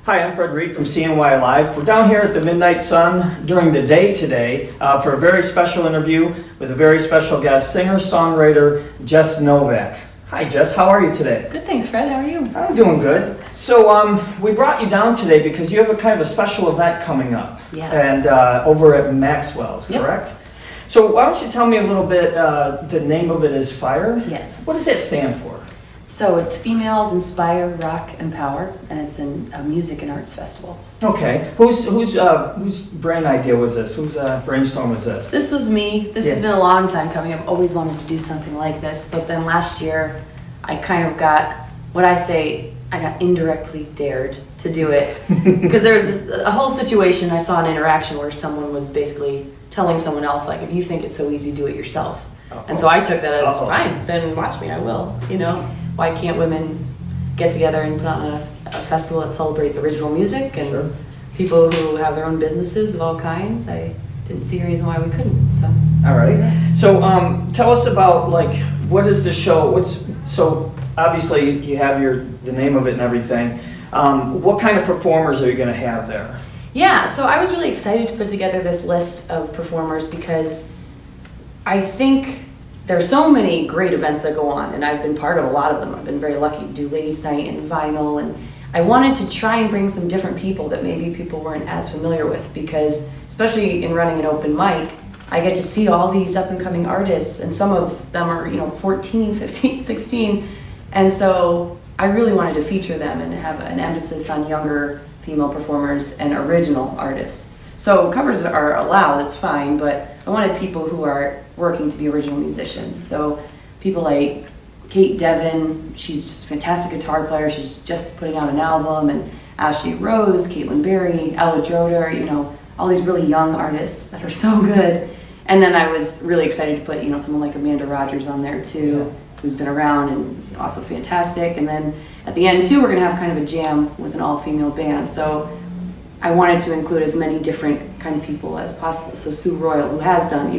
Hi, I'm Fred Reed from CNY Live. We're down here at the Midnight Sun during the day today for a very special interview with a very special guest, singer-songwriter Jess Novak. Hi Jess, how are you today? Good, thanks Fred, how are you? I'm doing good. So we brought you down today because you have a kind of a special event coming up. Yeah. And over at Maxwells, Yep. correct? So why don't you tell me a little bit, the name of it is Fire? Yes. What does it stand for? So it's Females Inspire, Rock, Empower, and it's a music and arts festival. Okay. Whose brain idea was this? Whose brainstorm was this? This was me. This has been a long time coming. I've always wanted to do something like this, but then last year I kind of got, I got indirectly dared to do it. Because there was a whole situation, I saw an interaction where someone was basically telling someone else, like, if you think it's so easy, do it yourself. Uh-oh. And so I took that as, Uh-oh. fine, then watch me, I will, you know. Why can't women get together and put on a festival that celebrates original music and Sure. people who have their own businesses of all kinds? I didn't see a reason why we couldn't, so. All right. So tell us about, like, what is the show? So obviously you have the name of it and everything. What kind of performers are you going to have there? Yeah, so I was really excited to put together this list of performers because I think there are so many great events that go on, and I've been part of a lot of them. I've been very lucky to do Ladies' Night and Vinyl, and I wanted to try and bring some different people that maybe people weren't as familiar with, because especially in running an open mic, I get to see all these up-and-coming artists, and some of them are, 14, 15, 16, and so I really wanted to feature them and have an emphasis on younger female performers and original artists. So covers are allowed, it's fine, but I wanted people who are working to be original musicians. So people like Kate Devin, she's just a fantastic guitar player, she's just putting out an album, and Ashley Rose, Caitlin Berry, Ella Droder, all these really young artists that are so good. And then I was really excited to put, someone like Amanda Rogers on there too, who's been around and is also fantastic. And then at the end too, we're gonna have kind of a jam with an all-female band. So I wanted to include as many different kind of people as possible. So Sue Royal, who has done,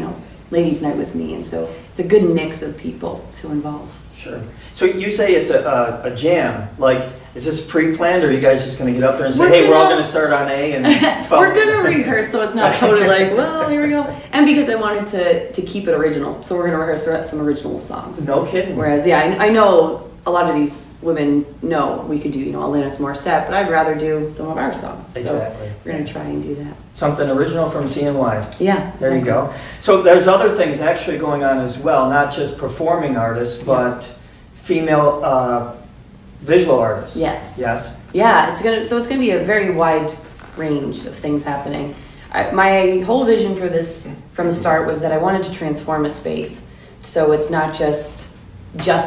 Ladies' Night with me, and so it's a good mix of people to involve. Sure. So you say it's a jam. Like, is this pre-planned, or are you guys just going to get up there and say, we're all going to start on A and we're going to rehearse, so it's not totally like, well, here we go. And because I wanted to keep it original, so we're going to rehearse some original songs. No kidding. Whereas, I know a lot of these women know we could do, Alanis Morissette, but I'd rather do some of our songs. Exactly. So we're going to try and do that. Something original from CNY. Yeah. There you go. So there's other things actually going on as well, not just performing artists, but female visual artists. Yes. Yes. Yeah, it's gonna be a very wide range of things happening. My whole vision for this from the start was that I wanted to transform a space, so it's not just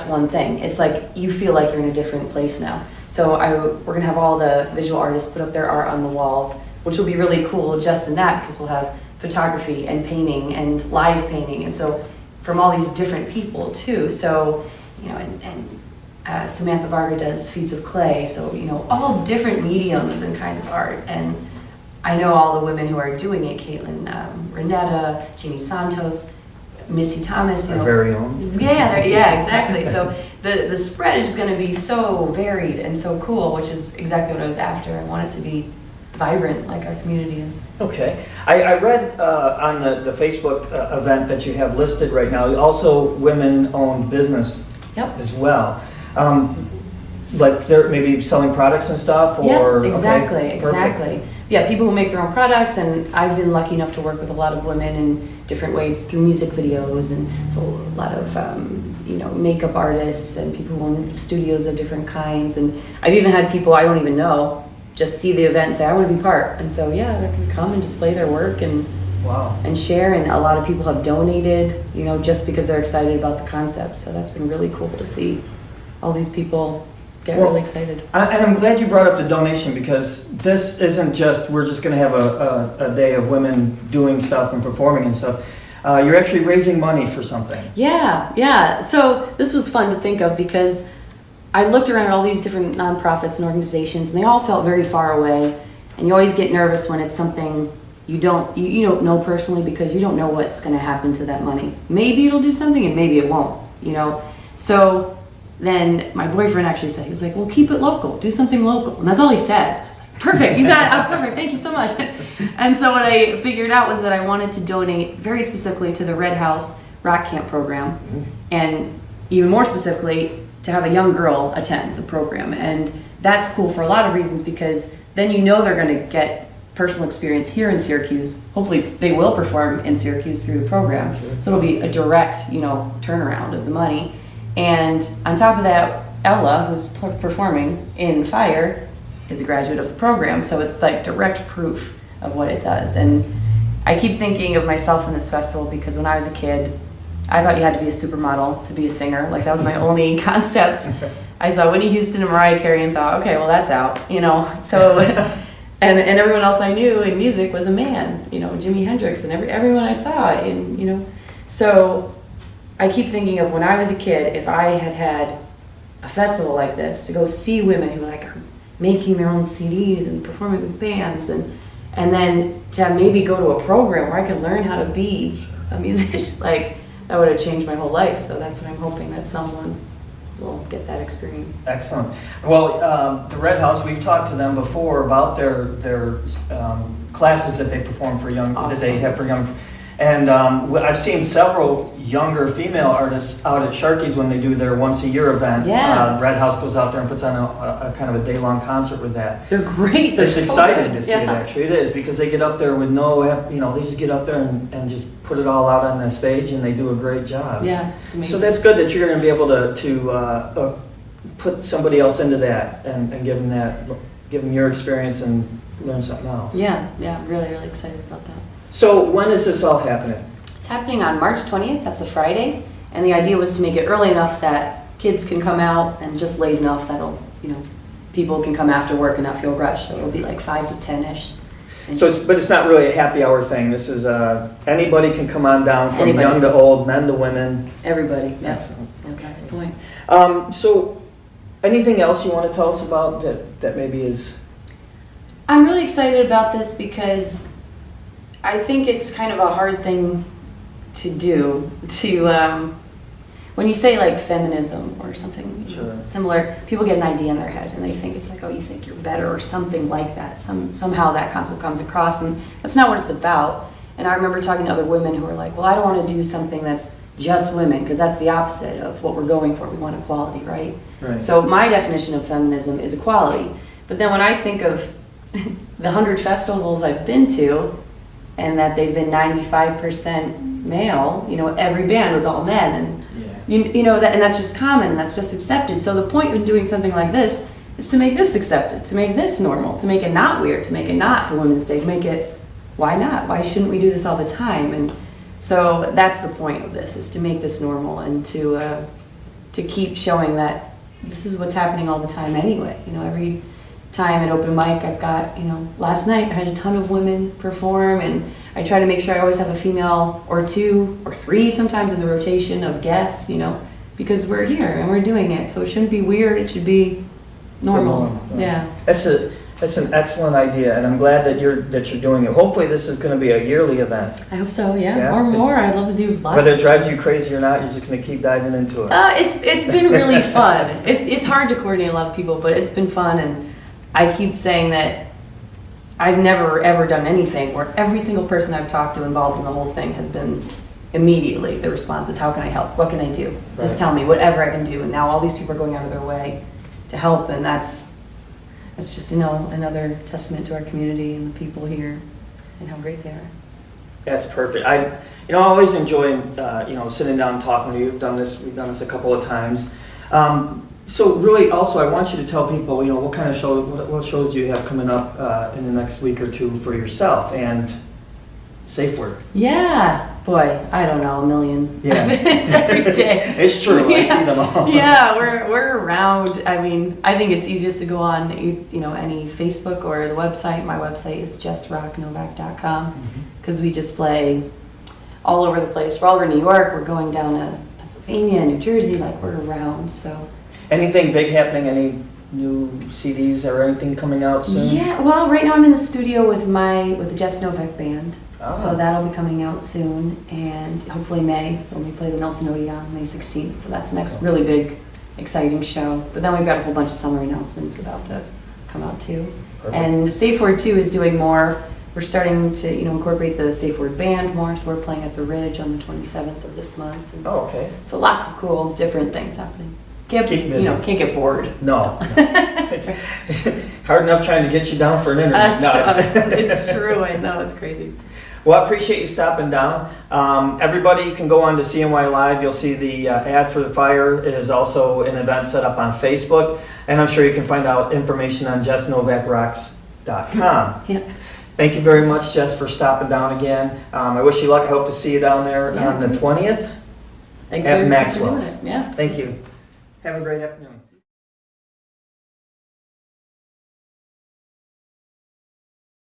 one thing. It's like you feel like you're in a different place now. So we're gonna have all the visual artists put up their art on the walls, which will be really cool just in that, because we'll have photography and painting and live painting, and so from all these different people too. So Samantha Varga does feats of clay, so all different mediums and kinds of art. And I know all the women who are doing it: Caitlin, Renetta, Jamie Santos, Missy Thomas. Our very own. Yeah, exactly. So the spread is just going to be so varied and so cool, which is exactly what I was after. I want it to be vibrant like our community is. Okay. I read on the Facebook event that you have listed right now, also women-owned business. Yep. As well. Like they're maybe selling products and stuff, or yeah, exactly, okay, exactly. Yeah, people who make their own products, and I've been lucky enough to work with a lot of women in different ways through music videos, and so a lot of makeup artists and people who own studios of different kinds. And I've even had people I don't even know just see the event and say, I want to be part. And so yeah, they can come and display their work and wow. And share. And a lot of people have donated, just because they're excited about the concept. So that's been really cool to see all these people get really excited. And I'm glad you brought up the donation, because this isn't just, we're just going to have a day of women doing stuff and performing and stuff. You're actually raising money for something. Yeah. So this was fun to think of, because I looked around at all these different nonprofits and organizations, and they all felt very far away. And you always get nervous when it's something you don't know personally, because you don't know what's going to happen to that money. Maybe it'll do something and maybe it won't, So then my boyfriend actually said, he was like, well, keep it local, do something local. And that's all he said. I was like, perfect, you got it, oh, perfect, thank you so much. And so what I figured out was that I wanted to donate very specifically to the Red House Rock Camp program, and even more specifically, to have a young girl attend the program. And that's cool for a lot of reasons, because then you know they're gonna get personal experience here in Syracuse. Hopefully they will perform in Syracuse through the program. Sure. So it'll be a direct, turnaround of the money. And on top of that, Ella, who's performing in Fire, is a graduate of the program. So it's like direct proof of what it does. And I keep thinking of myself in this festival because when I was a kid, I thought you had to be a supermodel to be a singer. Like, that was my only concept. I saw Whitney Houston and Mariah Carey and thought, okay, well, that's out, So, and everyone else I knew in music was a man, Jimi Hendrix and everyone I saw So I keep thinking of when I was a kid, if I had a festival like this, to go see women who are making their own CDs and performing with bands, and then to maybe go to a program where I could learn how to be a musician, that would have changed my whole life. So that's what I'm hoping, that someone will get that experience. Excellent. Well, the Red House, we've talked to them before about their classes that they perform for young, Awesome. that they have for young. And I've seen several younger female artists out at Sharkey's when they do their once-a-year event. Yeah. Red House goes out there and puts on a kind of a day-long concert with that. They're great. They're It's so exciting good. to see it, actually. It is, because they get up there with they just get up there and just put it all out on the stage, and they do a great job. Yeah, it's amazing. So that's good that you're going to be able to put somebody else into that and give them your experience and learn something else. Yeah, really, really excited about that. So when is this all happening? It's happening on March 20th, that's a Friday, and the idea was to make it early enough that kids can come out, and just late enough that'll, people can come after work and not feel rushed, so it'll be 5 to 10-ish. But it's not really a happy hour thing. This is, anybody can come on down, from Anybody. young to old, men to women. Everybody, yeah. Excellent. Okay, that's the point. So anything else you want to tell us about that maybe is... I'm really excited about this because I think it's kind of a hard thing to do, when you say feminism or something Sure. similar, people get an idea in their head and they think it's oh, you think you're better or something like that. Somehow that concept comes across, and that's not what it's about. And I remember talking to other women who were like, well, I don't want to do something that's just women, because that's the opposite of what we're going for. We want equality, right? Right. So my definition of feminism is equality. But then when I think of the 100 festivals I've been to, and that they've been 95% male, every band was all men, and and that's just common, and that's just accepted. So the point in doing something like this is to make this accepted, to make this normal, to make it not weird, to make it not for Women's Day, to make it, why not? Why shouldn't we do this all the time? And so that's the point of this, is to make this normal, and to keep showing that this is what's happening all the time anyway. Every time at open mic, I've got, last night I had a ton of women perform, and I try to make sure I always have a female or two or three sometimes in the rotation of guests, because we're here and we're doing it. So it shouldn't be weird, it should be normal. Yeah. That's an excellent idea, and I'm glad that you're doing it. Hopefully this is going to be a yearly event. I hope so, yeah. Yeah. Or more. I'd love to do lots. Whether it drives you crazy or not, you're just going to keep diving into it. It's been really fun. It's hard to coordinate a lot of people, but it's been fun, and I keep saying that I've never ever done anything where every single person I've talked to involved in the whole thing has been immediately, the response is, how can I help? What can I do? Just tell me, whatever I can do. And now all these people are going out of their way to help, and that's just, another testament to our community and the people here and how great they are. That's perfect. I always enjoy, sitting down and talking to you. We've done this a couple of times. So really, also, I want you to tell people, what kind of what shows do you have coming up in the next week or two for yourself and Safe Word? Yeah, boy, I don't know, a million. Yeah. It's every day. It's true. I see them all. Yeah, we're around. I mean, I think it's easiest to go on, any Facebook or the website. My website is jessrocknovak.com, because we just play all over the place. We're all over New York. We're going down to Pennsylvania, New Jersey. We're around. So. Anything big happening? Any new CDs or anything coming out soon? Yeah. Well, right now I'm in the studio with the Jess Novak band. Oh. So that'll be coming out soon, and hopefully May, when we play the Nelson Odeon, May 16th. So that's the next really big exciting show. But then we've got a whole bunch of summer announcements about to come out too. Perfect. And the Safe Word too is doing more. We're starting to incorporate the Safe Word band more. So we're playing at the Ridge on the 27th of this month. And Oh, okay. so lots of cool different things happening. Can't can't get bored. No. It's hard enough trying to get you down for an interview. It's true. I know, it's crazy. Well, I appreciate you stopping down. Everybody can go on to CNY Live. You'll see the ad for the fire. It is also an event set up on Facebook. And I'm sure you can find out information on JessNovakRocks.com. Yeah. Thank you very much, Jess, for stopping down again. I wish you luck. I hope to see you down there on the 20th Thanks at for Maxwells. doing it. Yeah. Thank you. Have a great afternoon.